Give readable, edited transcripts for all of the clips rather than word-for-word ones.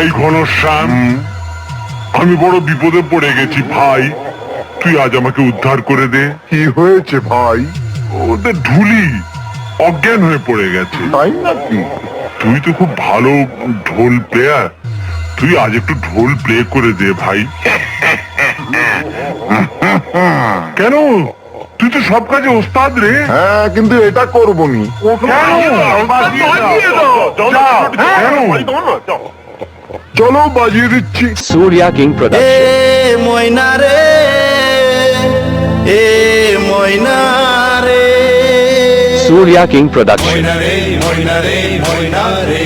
ভাই ঘনশ্যাম, আমি বড় বিপদে পড়ে গেছি ভাই, তুই আজ আমাকে উদ্ধার করে দে। কি হয়েছে ভাই? ওদের ঢুলি অজ্ঞান হয়ে পড়ে গেছে। তাই নাকি? তুই তো খুব ভালো ঢোল প্লেয়ার, তুই আজ একটু ঢোল প্লে করে দে ভাই। কেন, তুই তো সব কাজে ওস্তাদ রে। হ্যাঁ, কিন্তু এটা করবনি। চলো বাজিয়ে দিচ্ছি। Surya King Production. ময়না রে, এ ময়না রে, Surya King Production. ময়না রে, ময়না রে, ময়না রে,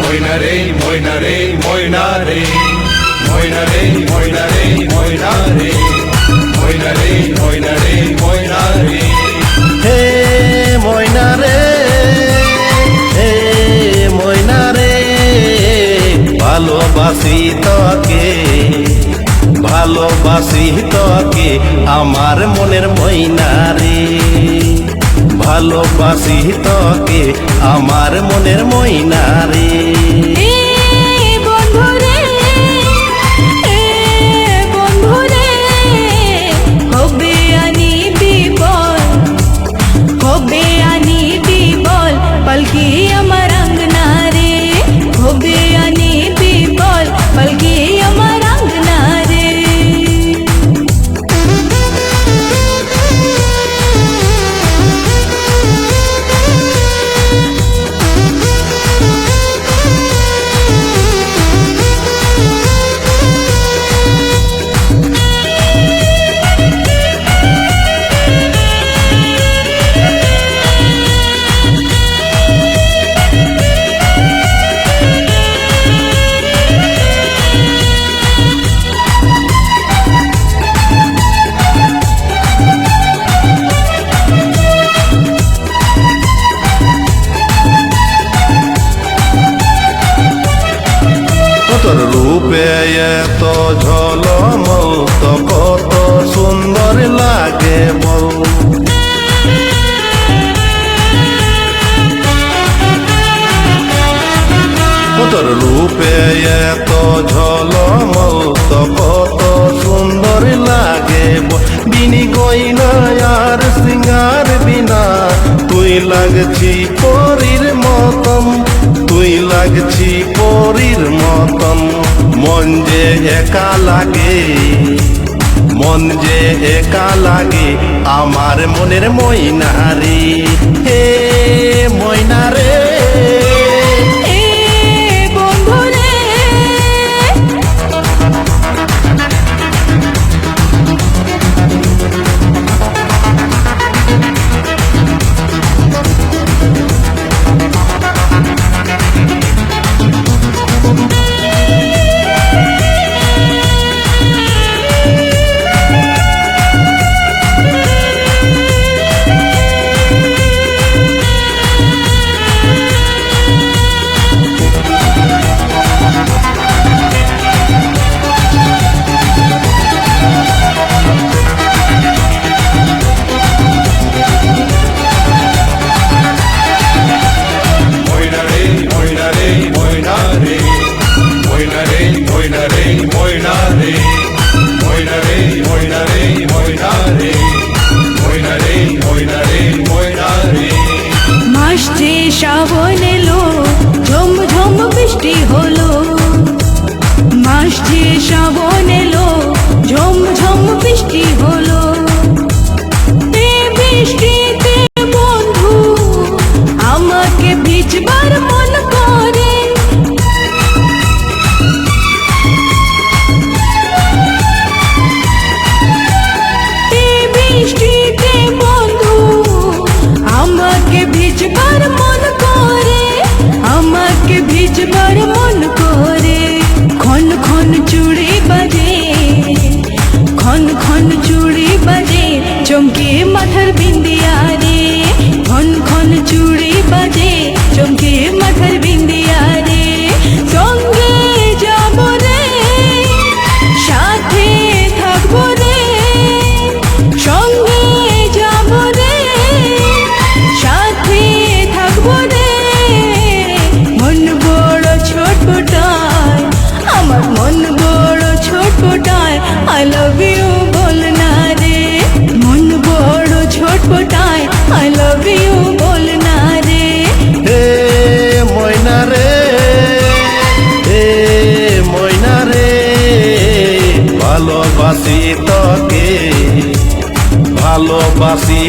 ময়না রে, ময়না রে, ময়না রে, ময়না রে, ময়না রে, ময়না রে, ময়না রে, ময়না রে, ময়না রে, হে ময়না রে, হে ময়না রে, ভালোবাসি তোকে, ভালোবাসি তোকে আমার মনের ময়না রে, ভালোবাসি তোকে আমার মনের ময়না রে। पलकी अमर अंगना रे, होबे आनी भी बोल, पलकी अमर अंगना रे। তোর রূপে এত ঝলমল তো কত সুন্দর লাগে বল, তোর রূপে এত ঝলমল তো কত সুন্দর লাগে বল, বিনি গয়না আর সিঙ্গার বিনা তুই লাগছি পরীর মতন, তুই লাগছি পরীর মতন, মন যে একা লাগে, মন যে একা লাগে আমার মনের ময়না রে, হে ময়না রে।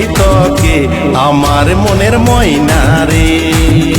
তোকে আমার মনের ময়না রে।